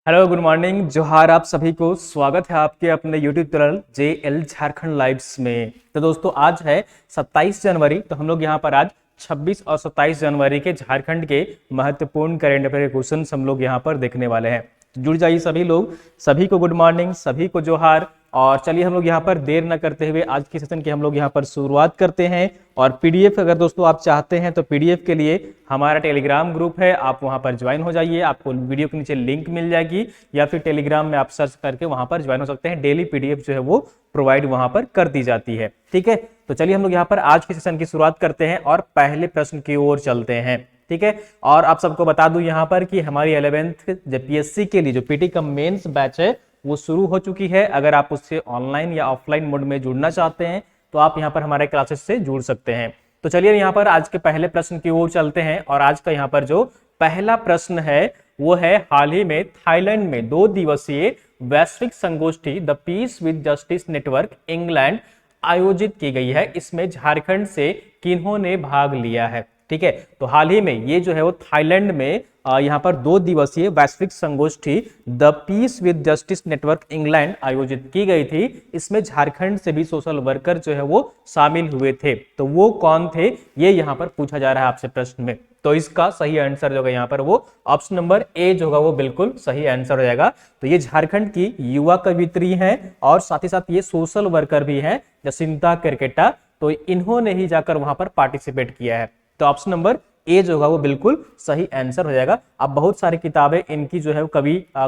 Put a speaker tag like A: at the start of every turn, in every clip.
A: Hello good morning जोहार। आप सभी को स्वागत है आपके अपने YouTube channel JL Jharkhand lives में। तो दोस्तों आज है 27 जनवरी। तो हम लोग यहाँ पर आज 26 और 27 जनवरी के झारखंड के महत्वपूर्ण करेंट अफेयर क्वेश्चन हम लोग यहाँ पर देखने वाले हैं। जुड़ जाइए सभी लोग, सभी को गुड मॉर्निंग, सभी को जोहार। और चलिए हम लोग यहाँ पर देर न करते हुए आज की सेशन की हम लोग यहाँ पर शुरुआत करते हैं। और पीडीएफ अगर दोस्तों आप चाहते हैं तो पीडीएफ के लिए हमारा टेलीग्राम ग्रुप है, आप वहां पर ज्वाइन हो जाइए। आपको वीडियो के नीचे लिंक मिल जाएगी या फिर टेलीग्राम में आप सर्च करके वहां पर ज्वाइन हो सकते हैं। डेली पीडीएफ जो है वो प्रोवाइड वहां पर कर दी जाती है। ठीक है, तो चलिए हम लोग यहाँ पर आज के सेशन की शुरुआत करते हैं और पहले प्रश्न की ओर चलते हैं। ठीक है, और आप सबको बता दूं यहाँ पर कि हमारी 11th पीएससी के लिए जो पीटी कम मेंस बैच है वो शुरू हो चुकी है। अगर आप उससे ऑनलाइन या ऑफलाइन मोड में जुड़ना चाहते हैं तो आप यहाँ पर हमारे क्लासेस से जुड़ सकते हैं। तो चलिए यहाँ पर आज के पहले प्रश्न की ओर चलते हैं। और आज का यहाँ पर जो पहला प्रश्न है वो है, हाल ही में थाईलैंड में 2 दिवसीय वैश्विक संगोष्ठी the peace with justice network England आयोजित की गई है। इसमें झारखंड से किन्होंने भाग लिया है? ठीक है, तो हाल ही में ये जो है वो थाईलैंड में यहाँ पर 2 दिवसीय वैश्विक संगोष्ठी the peace with justice network England आयोजित की गई थी। इसमें झारखंड से भी सोशल वर्कर जो है वो शामिल हुए थे। तो वो कौन थे, ये यहाँ पर पूछा जा रहा है आपसे प्रश्न में। तो इसका सही आंसर जो होगा यहाँ पर वो ऑप्शन नंबर ए जो होगा वो बिल्कुल सही आंसर हो जाएगा। तो ये झारखंड की युवा कवित्री हैं और साथ ही साथ ये सोशल वर्कर भी हैं, जसिंता केरकेटा। तो इन्होंने ही जाकर वहां पर पार्टिसिपेट किया है। तो ऑप्शन नंबर ए जो होगा वो बिल्कुल सही आंसर हो जाएगा। अब बहुत सारी किताबें इनकी जो है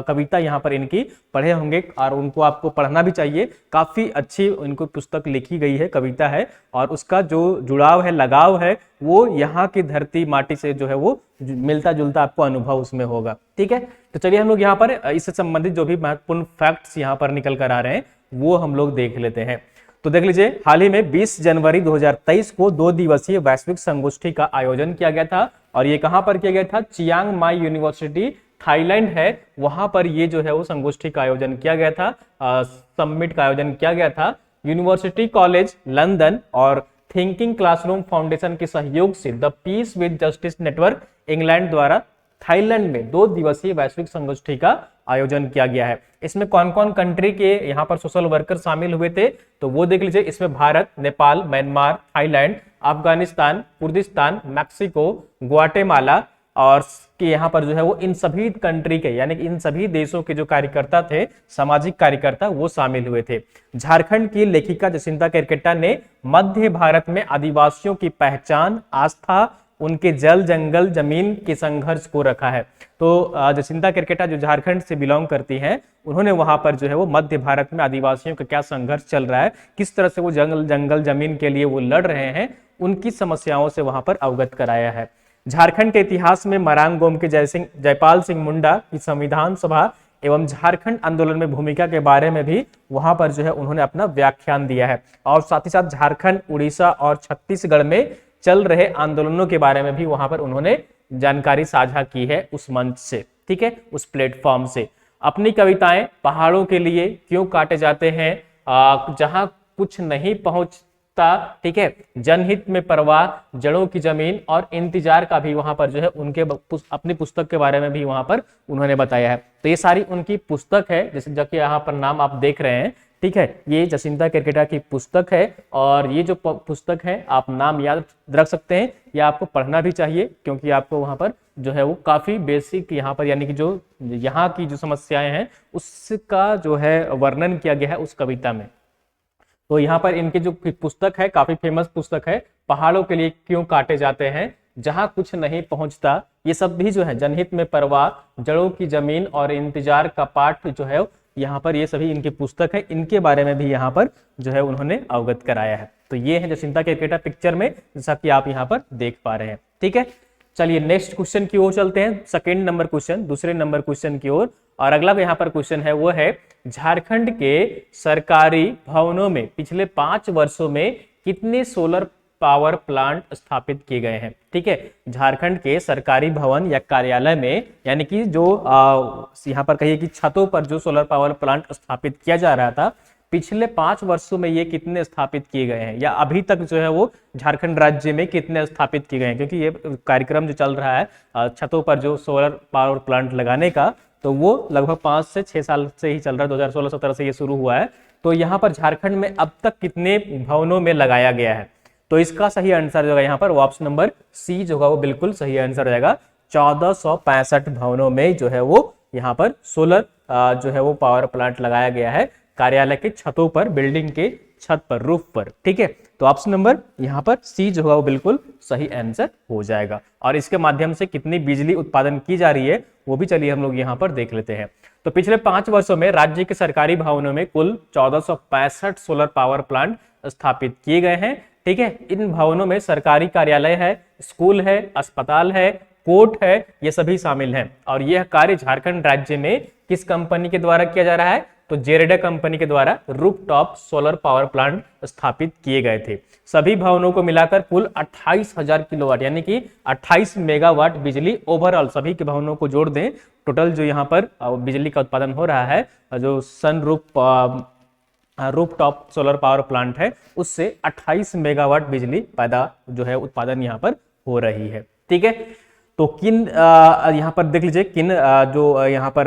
A: कविता यहाँ पर इनकी पढ़े होंगे और उनको आपको पढ़ना भी चाहिए। काफी अच्छी इनको पुस्तक लिखी गई है, कविता है, और उसका जो जुड़ाव है, लगाव है, वो यहाँ की धरती माटी से जो है वो मिलता जुलता आपको अनुभव उसमें होगा। ठीक है, तो चलिए हम लोग यहाँ पर इससे संबंधित जो भी महत्वपूर्ण फैक्ट्स यहाँ पर निकल कर आ रहे हैं वो हम लोग देख लेते हैं। तो देख लीजिए, हाल ही में 20 जनवरी 2023 को 2 दिवसीय वैश्विक संगोष्ठी का आयोजन किया गया था। और ये कहां पर किया गया था? चियांग माई यूनिवर्सिटी थाईलैंड है, वहां पर ये जो है वो संगोष्ठी का आयोजन किया गया था, समिट का आयोजन किया गया था। यूनिवर्सिटी कॉलेज लंदन और थिंकिंग क्लासरूम फाउंडेशन के सहयोग से the peace with justice network England द्वारा थाईलैंड में 2 दिवसीय वैश्विक संगोष्ठी का आयोजन किया गया है। इसमें कौन कौन कंट्री के यहाँ पर सोशल वर्कर शामिल हुए थे तो वो देख लीजिए। इसमें Bharat, Nepal, Myanmar, Thailand, Afghanistan, Kurdistan, Mexico, Guatemala और यहाँ पर जो है वो इन सभी कंट्री के यानी कि इन सभी देशों के जो कार्यकर्ता थे, सामाजिक कार्यकर्ता, वो शामिल हुए थे। झारखंड की लेखिका जसिंता केरकेटा ने मध्य भारत में आदिवासियों की पहचान, आस्था, उनके जल जंगल जमीन के संघर्ष को रखा है। तो जसिंता केरकेटा जो झारखंड से बिलोंग करती हैं, उन्होंने वहां पर जो है वो मध्य भारत में आदिवासियों का क्या संघर्ष चल रहा है, किस तरह से वो जंगल जमीन के लिए वो लड़ रहे हैं, उनकी समस्याओं से वहां पर अवगत कराया है। झारखंड के इतिहास में मरांग गोम के जयपाल सिंह मुंडा की संविधान सभा एवं झारखंड आंदोलन में भूमिका के बारे में भी वहां पर जो है उन्होंने अपना व्याख्यान दिया है। और साथ ही साथ झारखंड, उड़ीसा और छत्तीसगढ़ में चल रहे आंदोलनों के बारे में भी वहां पर उन्होंने जानकारी साझा की है उस मंच से। ठीक है, उस प्लेटफॉर्म से। अपनी कविताएं पहाड़ों के लिए क्यों काटे जाते हैं, जहां कुछ नहीं पहुंचता, ठीक है, जनहित में परवाह, जड़ों की जमीन और इंतजार का भी वहां पर जो है उनके अपनी पुस्तक के बारे में भी वहां पर उन्होंने बताया है। तो ये सारी उनकी पुस्तक है, जैसे जबकि यहाँ पर नाम आप देख रहे हैं। ठीक है, ये जसिंता केरकेटा की पुस्तक है और ये जो पुस्तक है आप नाम याद रख सकते हैं या आपको पढ़ना भी चाहिए, क्योंकि आपको वहां पर जो है वो काफी बेसिक यहाँ पर यानी कि जो यहाँ की जो समस्याएं हैं उसका जो है वर्णन किया गया है उस कविता में। तो यहाँ पर इनकी जो पुस्तक है काफी फेमस पुस्तक है, पहाड़ों के लिए क्यों काटे जाते हैं, जहां कुछ नहीं पहुंचता, ये सब भी जो है जनहित में परवाह, जड़ों की जमीन और इंतजार का पाठ जो है यहाँ पर ये सभी इनकी पुस्तक है, इनके बारे में भी यहाँ पर जो है उन्होंने अवगत कराया है। तो ये है जसिंता केरकेटा पिक्चर में, जैसा कि आप यहाँ पर देख पा रहे हैं। ठीक है, चलिए नेक्स्ट क्वेश्चन की ओर चलते हैं, सेकंड नंबर क्वेश्चन, दूसरे नंबर क्वेश्चन की ओर। और अगला यहाँ पर क्वेश्चन है वो है, झारखंड के सरकारी भवनों में पिछले 5 वर्षों में कितने सोलर पावर प्लांट स्थापित किए गए हैं? ठीक है, झारखंड के सरकारी भवन या कार्यालय में यानी कि जो यहाँ पर कहिए कि छतों पर जो सोलर पावर प्लांट स्थापित किया जा रहा था, पिछले 5 वर्षों में ये कितने स्थापित किए गए हैं, या अभी तक जो है वो झारखंड राज्य में कितने स्थापित किए गए हैं? क्योंकि ये कार्यक्रम जो चल रहा है छतों पर जो सोलर पावर प्लांट लगाने का, तो वो लगभग 5 से 6 साल से ही चल रहा है, 2016-17 से ये शुरू हुआ है। तो यहाँ पर झारखंड में अब तक कितने भवनों में लगाया गया है, तो इसका सही आंसर जो है यहाँ पर वो ऑप्शन नंबर सी जो होगा वो बिल्कुल सही आंसर हो जाएगा। 1465 भवनों में जो है वो यहाँ पर सोलर जो है वो पावर प्लांट लगाया गया है, कार्यालय के छतों पर, बिल्डिंग के छत पर, रूफ पर। ठीक है, तो ऑप्शन नंबर यहाँ पर सी जो होगा वो बिल्कुल सही आंसर हो जाएगा। और इसके माध्यम से कितनी बिजली उत्पादन की जा रही है वो भी चलिए हम लोग यहाँ पर देख लेते हैं। तो पिछले 5 वर्षों में राज्य के सरकारी भवनों में कुल 1465 सोलर पावर प्लांट स्थापित किए गए हैं। ठीक है, इन भवनों में सरकारी कार्यालय है, स्कूल है, अस्पताल है, कोर्ट है, ये सभी शामिल हैं। और यह कार्य झारखंड राज्य में किस कंपनी के द्वारा किया जा रहा है, तो जेरेडा कंपनी के द्वारा रूफटॉप सोलर पावर प्लांट स्थापित किए गए थे। सभी भवनों को मिलाकर कुल 28,000 किलोवाट यानी कि 28 मेगावाट बिजली ओवरऑल, सभी के भवनों को जोड़ दें, टोटल जो यहाँ पर बिजली का उत्पादन हो रहा है, जो सन रूफटॉप सोलर पावर प्लांट है, उससे 28 मेगावाट बिजली पैदा जो है उत्पादन यहाँ पर हो रही है। ठीक है, तो किन यहाँ पर देख लीजिए किन जो यहाँ पर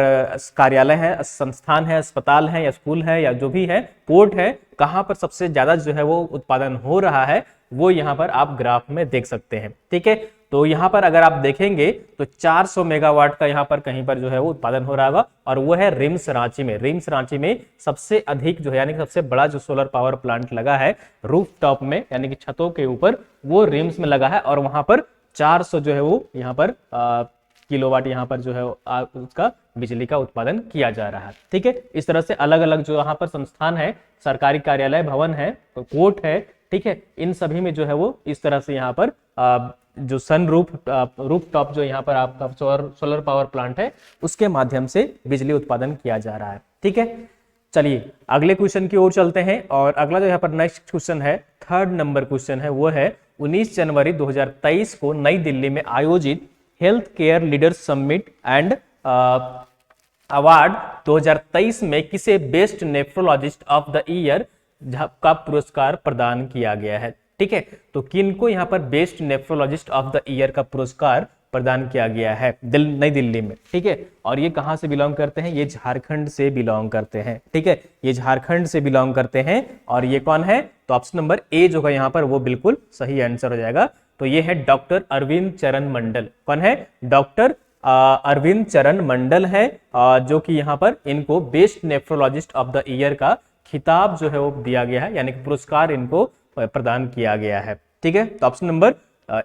A: कार्यालय है, संस्थान है, अस्पताल है या स्कूल है या जो भी है, पोर्ट है, कहाँ पर सबसे ज्यादा जो है वो उत्पादन हो रहा है वो यहाँ पर आप ग्राफ में देख सकते हैं। ठीक है, तो यहाँ पर अगर आप देखेंगे तो 400 मेगावाट का यहाँ पर कहीं पर जो है वो उत्पादन हो रहा होगा, और वो है रिम्स रांची में। रिम्स रांची में सबसे अधिक जो है यानी कि सबसे बड़ा जो सोलर पावर प्लांट लगा है रूफटॉप में यानी कि छतों के ऊपर, वो रिम्स में लगा है, और वहां पर 400 जो है वो यहाँ पर किलोवाट यहाँ पर जो है उसका बिजली का उत्पादन किया जा रहा है। ठीक है, इस तरह से अलग अलग जो यहाँ पर संस्थान है, सरकारी कार्यालय, भवन है, कोर्ट है, ठीक है, इन सभी में जो है वो इस तरह से यहाँ पर जो सन रूफटॉप जो यहाँ पर आपका सोलर पावर प्लांट है उसके माध्यम से बिजली उत्पादन किया जा रहा है। ठीक है, चलिए अगले क्वेश्चन की ओर चलते हैं। और अगला जो यहाँ पर नेक्स्ट क्वेश्चन है, 3rd नंबर क्वेश्चन है, वो है 19 जनवरी 2023 को नई दिल्ली में आयोजित health care leaders summit and award 2023 में किसे best nephrologist of the year का पुरस्कार प्रदान किया गया है। ठीक है, तो किनको यहाँ पर best nephrologist of the year का पुरस्कार प्रदान किया गया है नई दिल्ली में। ठीक है, और ये कहां से बिलोंग करते हैं, ये झारखंड से बिलोंग करते हैं। ठीक है, ये झारखंड से बिलोंग करते हैं, और ये कौन है, तो ऑप्शन नंबर ए जो है यहाँ पर वो बिल्कुल सही आंसर हो जाएगा। तो ये है डॉक्टर अरविंद चरण मंडल। कौन है, डॉक्टर अरविंद चरण मंडल है, जो कि यहाँ पर इनको best nephrologist of the year का खिताब जो है वो दिया गया है, यानी कि पुरस्कार इनको प्रदान किया गया है। ठीक है, तो ऑप्शन नंबर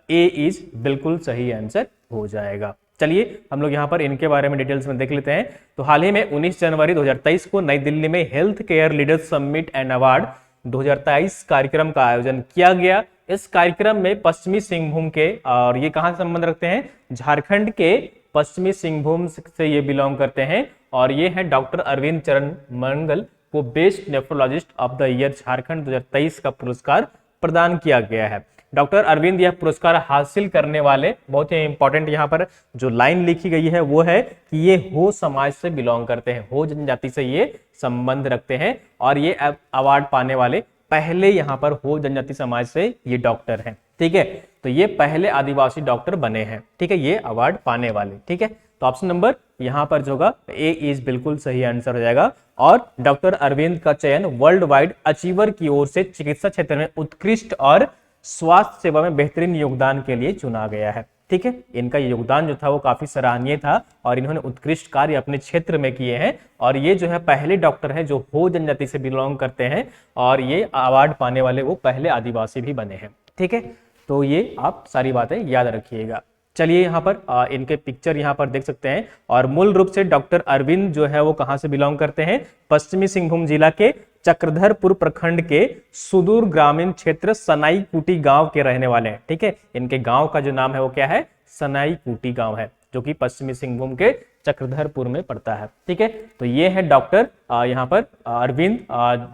A: ए इज बिल्कुल सही आंसर हो जाएगा। चलिए हम लोग यहाँ पर इनके बारे में डिटेल्स में देख लेते हैं। तो हाल ही में 19 जनवरी 2023 को नई दिल्ली में health care leaders summit and award 2023 कार्यक्रम का आयोजन किया गया। इस कार्यक्रम में पश्चिमी सिंहभूम के, और ये कहाँ से संबंध रखते हैं, झारखंड के पश्चिमी सिंहभूम से ये बिलोंग करते हैं, और ये है डॉक्टर अरविंद चरण मंडल को best nephrologist of the year Jharkhand 2023 का पुरस्कार प्रदान किया गया है। डॉक्टर अरविंद यह पुरस्कार हासिल करने वाले, बहुत ही इंपॉर्टेंट यहाँ पर जो लाइन लिखी गई है वो है कि ये हो समाज से बिलोंग करते हैं, हो जनजाति से ये संबंध रखते हैं, और ये अवार्ड पाने वाले पहले यहाँ पर हो जनजाति समाज से ये डॉक्टर हैं। ठीक है, तो ये पहले आदिवासी डॉक्टर बने हैं। ठीक है, ये अवार्ड पाने वाले। ठीक है, तो ऑप्शन नंबर यहाँ पर जो होगा ए इज बिल्कुल सही आंसर हो जाएगा। और डॉक्टर अरविंद का चयन वर्ल्ड वाइड अचीवर की ओर से चिकित्सा क्षेत्र में उत्कृष्ट और स्वास्थ्य सेवा में बेहतरीन योगदान के लिए चुना गया है। ठीक है, इनका योगदान जो था वो काफी सराहनीय था, और इन्होंने उत्कृष्ट कार्य अपने क्षेत्र में किए हैं, और ये जो है पहले डॉक्टर हैं जो हो जनजाति से बिलोंग करते हैं, और ये अवार्ड पाने वाले वो पहले आदिवासी भी बने हैं। ठीक है, तो ये आप सारी बातें याद रखिएगा। चलिए यहाँ पर इनके पिक्चर यहाँ पर देख सकते हैं, और मूल रूप से डॉक्टर अरविंद जो है वो कहाँ से बिलोंग करते हैं, पश्चिमी सिंहभूम जिला के चक्रधरपुर प्रखंड के सुदूर ग्रामीण क्षेत्र सनाई कुटी गांव के रहने वाले हैं। ठीक है, इनके गांव का जो नाम है वो क्या है, सनाई कुटी गांव है, जो कि पश्चिमी सिंहभूम के चक्रधरपुर में पड़ता है। ठीक है, तो ये है डॉक्टर यहाँ पर अरविंद,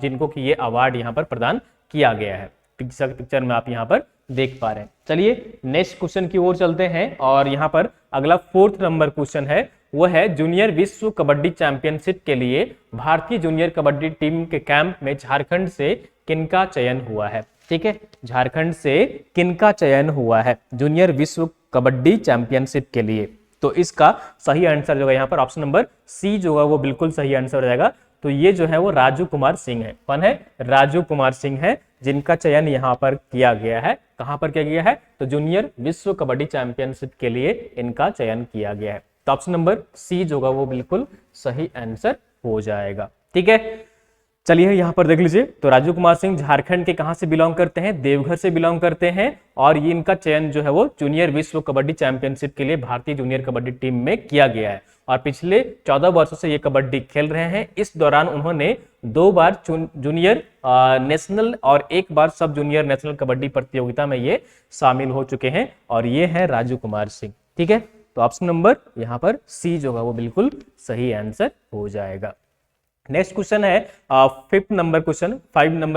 A: जिनको कि ये अवार्ड यहाँ पर प्रदान किया गया है। पिक्चर में आप यहाँ पर देख पा रहे हैं। चलिए नेक्स्ट क्वेश्चन की ओर चलते हैं, और यहाँ पर अगला 4th नंबर क्वेश्चन है, वो है जूनियर विश्व कबड्डी चैंपियनशिप के लिए भारतीय जूनियर कबड्डी टीम के कैंप में झारखंड से किनका चयन हुआ है। ठीक है, झारखंड से किनका चयन हुआ है जूनियर विश्व कबड्डी चैंपियनशिप के लिए। तो इसका सही आंसर जो है यहाँ पर ऑप्शन नंबर सी जो है वो बिल्कुल सही आंसर हो जाएगा। तो ये जो है वो राजू कुमार सिंह है। कौन है? राजू कुमार सिंह है, जिनका चयन यहाँ पर किया गया है। कहां पर किया गया है? तो जूनियर विश्व कबड्डी चैंपियनशिप के लिए इनका चयन किया गया है। तो ऑप्शन नंबर सी जो होगा वो बिल्कुल सही आंसर हो जाएगा। ठीक है, चलिए यहाँ पर देख लीजिए। तो राजू कुमार सिंह झारखंड के कहां से बिलोंग करते हैं? देवघर से बिलोंग करते हैं, और ये इनका चयन जो है वो जूनियर विश्व कबड्डी चैंपियनशिप के लिए भारतीय जूनियर कबड्डी टीम में किया गया है। और पिछले 14 वर्षों से ये कबड्डी खेल रहे हैं। इस दौरान उन्होंने 2 बार जूनियर नेशनल और 1 बार सब जूनियर नेशनल कबड्डी प्रतियोगिता में ये शामिल हो चुके हैं, और ये है राजू कुमार सिंह। ठीक है, तो ऑप्शन नंबर यहाँ पर सी जो है वो बिल्कुल सही आंसर हो जाएगा। नेक्स्ट क्वेश्चन है 5 नंबर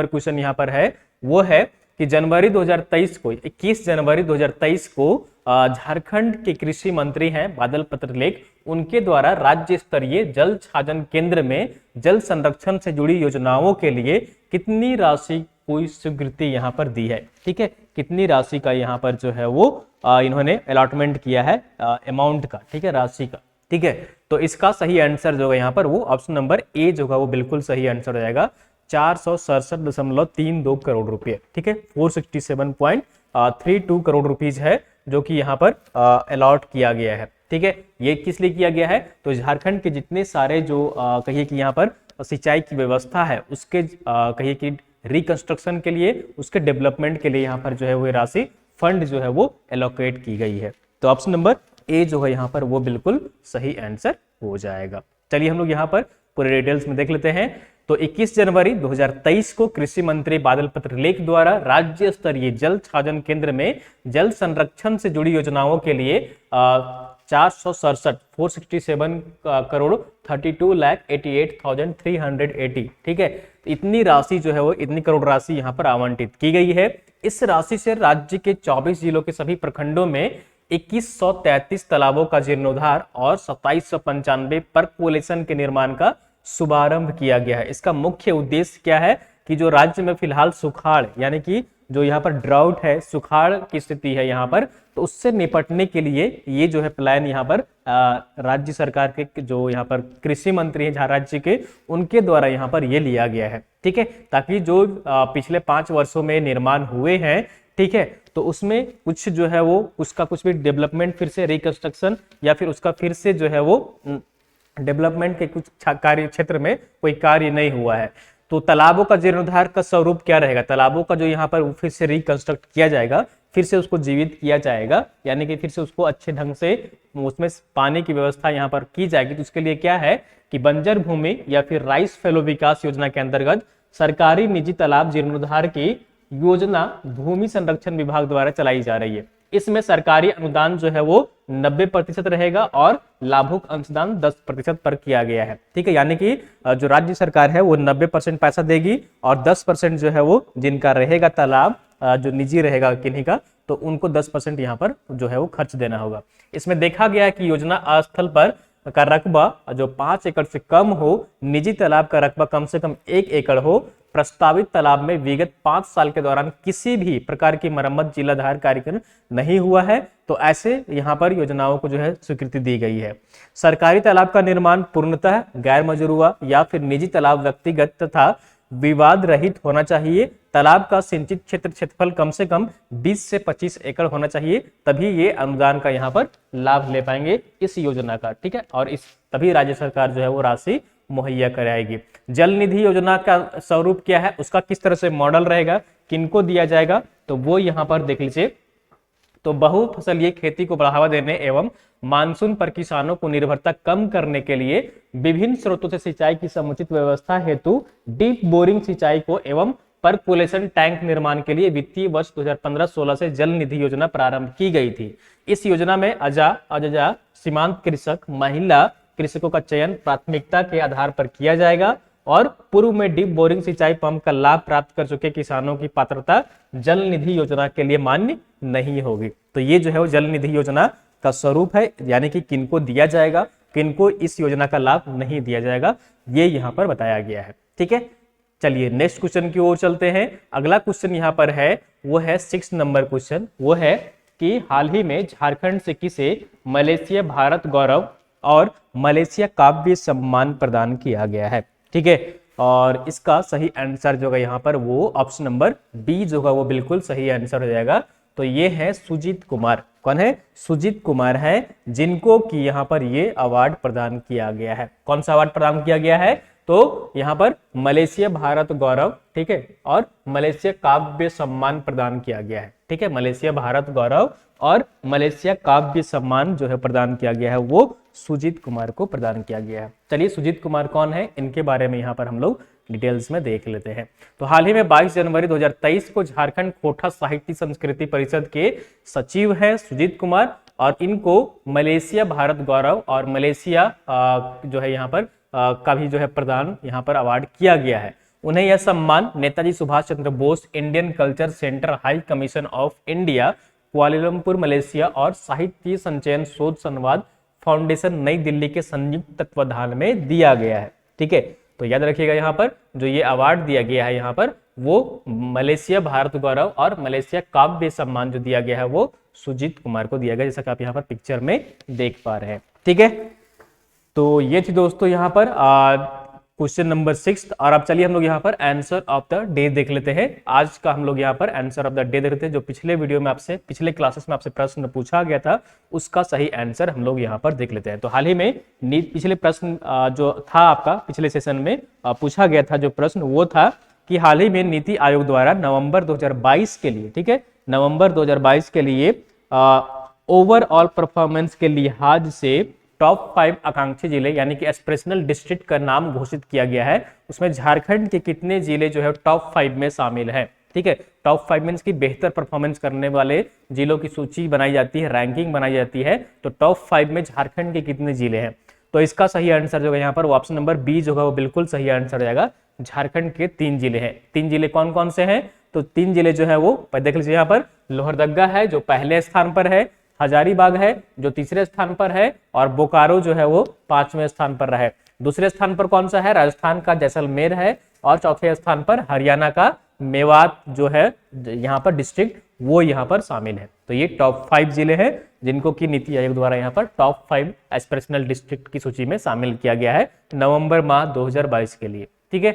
A: क्वेश्चन यहाँ पर है, वो है कि जनवरी 2023 को 21 जनवरी 2023 को झारखंड के कृषि मंत्री हैं बादल पत्रलेख, उनके द्वारा राज्य स्तरीय जल छाजन केंद्र में जल संरक्षण से जुड़ी योजनाओं के लिए कितनी राशि कोई स्वीकृति यहाँ पर दी है। ठीक है, कितनी राशि का यहाँ पर जो है वो इन्होंने अलॉटमेंट किया है अमाउंट का, ठीक है, राशि का। ठीक है, तो इसका सही आंसर जो है यहाँ पर वो ऑप्शन नंबर ए जो है वो बिल्कुल सही आंसर हो जाएगा। 467.32 करोड़ रुपए। ठीक है, 467.32 करोड़ रुपीज है जो कि यहाँ पर अलॉट किया गया है। ठीक है, ये किस लिए किया गया है? तो झारखंड के जितने सारे जो कहिए कि यहाँ पर सिंचाई की व्यवस्था है उसके कहिए कि रिकंस्ट्रक्शन के लिए, उसके डेवलपमेंट के लिए यहाँ पर जो है वो राशि फंड जो है वो एलोकेट की गई है। तो ऑप्शन नंबर ए जो है यहाँ पर वो बिल्कुल सही आंसर हो जाएगा। चलिए हम लोग यहाँ पर पूरे डिटेल्स में देख लेते हैं। तो 21 जनवरी 2023 को कृषि मंत्री बादल पत्रलेख द्वारा राज्य स्तरीय जल छाजन केंद्र में जल संरक्षण से जुड़ी योजनाओं के लिए 467 करोड़ 32,88,380। ठीक है, इतनी राशि जो है वो इतनी करोड़ राशि यहाँ पर आवंटित की गई है। इस राशि से राज्य के 24 जिलों के सभी प्रखंडों में 2133 तालाबों का जीर्णोद्धार और 2795 परकोलेशन के निर्माण का शुभारंभ किया गया है। इसका मुख्य उद्देश्य क्या है कि जो राज्य में फिलहाल सुखाड़ यानी कि जो यहाँ पर ड्राउट है, सुखाड़ की स्थिति है यहाँ पर, तो उससे निपटने के लिए ये जो है प्लान यहाँ पर राज्य सरकार के जो यहाँ पर कृषि मंत्री हैं राज्य के, उनके द्वारा यहाँ पर ये लिया गया है। ठीक है, ताकि जो पिछले 5 वर्षों में निर्माण हुए हैं, ठीक है, तो उसमें कुछ जो है वो उसका कुछ भी डेवलपमेंट फिर से रिकंस्ट्रक्शन या फिर उसका फिर से जो है वो डेवलपमेंट के कुछ कार्य क्षेत्र में कोई कार्य नहीं हुआ है। तो तालाबों का जीर्णोद्धार का स्वरूप क्या रहेगा? तालाबों का जो यहाँ पर फिर से रिकंस्ट्रक्ट किया जाएगा, फिर से उसको जीवित किया जाएगा, यानी कि फिर से उसको अच्छे ढंग से उसमें पानी की व्यवस्था यहाँ पर की जाएगी। तो उसके लिए क्या है कि बंजर भूमि या फिर राइस फैलो विकास योजना के अंतर्गत सरकारी निजी तालाब जीर्णोद्धार की योजना भूमि संरक्षण विभाग द्वारा चलाई जा रही है। इसमें सरकारी अनुदान जो है वो 90% रहेगा और लाभुक अंशदान 10% पर किया गया है। ठीक है, यानी कि जो राज्य सरकार है वो 90% पैसा देगी और 10% जो है वो जिनका रहेगा तालाब जो निजी रहेगा किन्हीं का, तो उनको 10% यहाँ पर जो है वो खर्च देना होगा। इसमें देखा गया कि योजना स्थल पर का रकबा जो 5 एकड़ से कम हो, निजी तालाब का रकबा कम से कम 1 एकड़ हो, प्रस्तावित तालाब में विगत 5 साल के दौरान किसी भी प्रकार की मरम्मत जिलाधार कार्यक्रम नहीं हुआ है, तो ऐसे यहाँ पर योजनाओं को जो है स्वीकृति दी गई है। सरकारी तालाब का निर्माण पूर्णतः गैर मजरूआ या फिर निजी तालाब व्यक्तिगत तथा विवाद रहित होना चाहिए। तालाब का सिंचित क्षेत्रफल कम से कम 20 से 25 एकड़ होना चाहिए, तभी ये अनुदान का यहाँ पर लाभ ले पाएंगे इस योजना का। ठीक है, और इस तभी राज्य सरकार जो है वो राशि मुहैया कराएगी। जल निधि योजना का स्वरूप क्या है, उसका किस तरह से मॉडल रहेगा, किनको दिया जाएगा, तो वो यहाँ पर देख लीजिए। तो बहुफसलीय खेती को बढ़ावा देने एवं मानसून पर किसानों को निर्भरता कम करने के लिए विभिन्न स्रोतों से सिंचाई की समुचित व्यवस्था हेतु डीप बोरिंग सिंचाई को एवं परकोलेशन टैंक निर्माण के लिए वित्तीय वर्ष 2015-16 से जल निधि योजना प्रारंभ की गई थी। इस योजना में अजजा सीमांत कृषक महिला कृषकों का चयन प्राथमिकता के आधार पर किया जाएगा और पूर्व में डीप बोरिंग सिंचाई पंप का लाभ प्राप्त कर चुके किसानों की पात्रता जल निधि योजना के लिए मान्य नहीं होगी। तो ये जो है वो जल निधि योजना का स्वरूप है, यानी कि किनको दिया जाएगा, किनको इस योजना का लाभ नहीं दिया जाएगा, ये यहाँ पर बताया गया है। ठीक है, चलिए नेक्स्ट क्वेश्चन की ओर चलते हैं। अगला क्वेश्चन यहाँ पर है वो है 6 नंबर क्वेश्चन, वो है कि हाल ही में झारखंड से किसे मलेशिया भारत गौरव और मलेशिया काव्य सम्मान प्रदान किया गया है। ठीक है, और इसका सही आंसर जो है यहाँ पर वो ऑप्शन नंबर बी जो है वो बिल्कुल सही आंसर हो जाएगा। तो ये है सुजीत कुमार। कौन है? सुजीत कुमार है, जिनको कि यहाँ पर ये अवार्ड प्रदान किया गया है। कौन सा अवार्ड प्रदान किया गया है? तो यहाँ पर मलेशिया भारत गौरव, ठीक है, और मलेशिया काव्य सम्मान प्रदान किया गया है। ठीक है, मलेशिया भारत गौरव और मलेशिया काव्य सम्मान जो है प्रदान किया गया है वो सुजीत कुमार को प्रदान किया गया है। चलिए सुजीत कुमार कौन है, इनके बारे में यहाँ पर हम लोग डिटेल्स में देख लेते हैं। तो हाल ही में 22 जनवरी 2023 को झारखंड खोटा साहित्य संस्कृति परिषद के सचिव हैं सुजीत कुमार, और इनको मलेशिया भारत गौरव और मलेशिया जो है यहाँ पर का भी जो है प्रदान यहाँ पर अवार्ड किया गया है। उन्हें यह सम्मान Netaji Subhash Chandra Bose Indian culture centre high commission of India Kuala Lumpur Malaysia और साहित्य संचयन शोध संवाद फाउंडेशन नई दिल्ली के संयुक्त तत्वाधान में दिया गया है। ठीक है, तो याद रखिएगा यहाँ पर जो ये अवार्ड दिया गया है यहाँ पर वो मलेशिया भारत गौरव और मलेशिया काव्य सम्मान जो दिया गया है वो सुजीत कुमार को दिया गया, जैसा कि आप यहाँ पर पिक्चर में देख पा रहे हैं। ठीक है, तो ये थी दोस्तों यहाँ पर क्वेश्चन नंबर 6। और अब चलिए हम लोग यहाँ पर आंसर ऑफ द डे देख लेते हैं। आज का हम लोग यहाँ पर आंसर ऑफ द डे देख लेते हैं। जो पिछले वीडियो में आपसे, पिछले क्लासेस में आपसे प्रश्न पूछा गया था उसका सही आंसर हम लोग यहाँ पर देख लेते हैं। तो हाल ही में पिछले प्रश्न जो था आपका पिछले सेशन में पूछा गया था जो प्रश्न, वो था कि हाल ही में नीति आयोग द्वारा नवंबर 2022 के लिए, ठीक है, नवंबर 2022 के लिए ओवरऑल परफॉर्मेंस के लिहाज से टॉप 5 आकांक्षी जिले यानी कि एस्पिरेशनल डिस्ट्रिक्ट का नाम घोषित किया गया है। उसमें झारखंड के कितने जिले जो है टॉप 5 में शामिल हैं। ठीक है, टॉप 5 मींस की बेहतर परफॉर्मेंस करने वाले जिलों की सूची बनाई जाती है, रैंकिंग बनाई जाती है। तो टॉप 5 में झारखंड के कितने जिले हैं? तो इसका सही आंसर जो है यहाँ पर वो ऑप्शन नंबर बी जो है वो बिल्कुल सही आंसर हो जाएगा। झारखंड के 3 जिले हैं। 3 जिले कौन कौन से हैं? तो 3 जिले जो है वो देख लीजिए, यहाँ पर लोहरदगा है जो पहले स्थान पर है, हजारीबाग है जो तीसरे स्थान पर है, और बोकारो जो है वो 5वें स्थान पर रहे। दूसरे स्थान पर कौन सा है? राजस्थान का जैसलमेर है, और चौथे स्थान पर हरियाणा का मेवात जो है यहाँ पर डिस्ट्रिक्ट वो यहाँ पर शामिल है। तो ये टॉप 5 जिले हैं जिनको कि नीति आयोग द्वारा यहाँ पर टॉप 5 एस्पिरेशनल डिस्ट्रिक्ट की सूची में शामिल किया गया है नवंबर माह 2022 के लिए। ठीक है,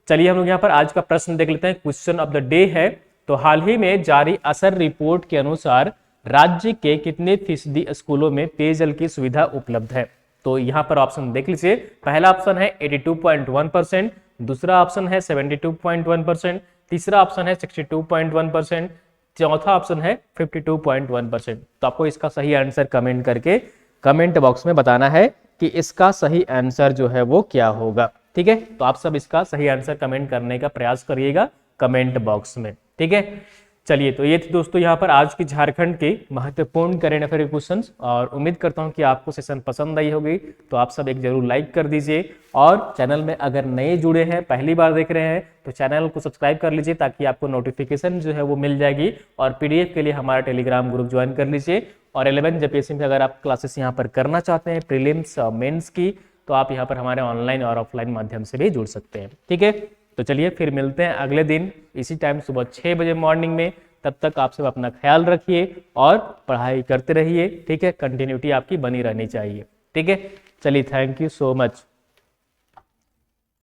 A: चलिए हम लोग यहाँ पर आज का प्रश्न देख लेते हैं। क्वेश्चन ऑफ द डे है, तो हाल ही में जारी असर रिपोर्ट के अनुसार राज्य के कितने फीसदी स्कूलों में पेयजल की सुविधा उपलब्ध है? तो यहाँ पर ऑप्शन देख लीजिए। पहला ऑप्शन है 82.1%, दूसरा ऑप्शन है 72.1%, तीसरा ऑप्शन है 62.1%, चौथा ऑप्शन है 52.1%। तो आपको इसका सही आंसर कमेंट करके कमेंट बॉक्स में बताना है कि इसका सही आंसर जो है वो क्या होगा। ठीक है, तो आप सब इसका सही आंसर कमेंट करने का प्रयास करिएगा कमेंट बॉक्स में। ठीक है, चलिए तो ये थी दोस्तों यहाँ पर आज की झारखंड के महत्वपूर्ण करेंट अफेयर क्वेश्चंस, और उम्मीद करता हूँ कि आपको सेशन पसंद आई होगी। तो आप सब एक जरूर लाइक कर दीजिए, और चैनल में अगर नए जुड़े हैं, पहली बार देख रहे हैं, तो चैनल को सब्सक्राइब कर लीजिए ताकि आपको नोटिफिकेशन जो है वो मिल जाएगी। और पीडीएफ के लिए हमारा टेलीग्राम ग्रुप ज्वाइन कर लीजिए। और 11 जेपीएससी में अगर आप क्लासेस यहाँ पर करना चाहते हैं प्रीलिम्स मेंस की, तो आप यहाँ पर हमारे ऑनलाइन और ऑफलाइन माध्यम से भी जुड़ सकते हैं। ठीक है, तो चलिए फिर मिलते हैं अगले दिन इसी टाइम सुबह 6 बजे मॉर्निंग में। तब तक आप सब अपना ख्याल रखिए और पढ़ाई करते रहिए। ठीक है, कंटिन्यूटी आपकी बनी रहनी चाहिए। ठीक है, चलिए, थैंक यू सो मच।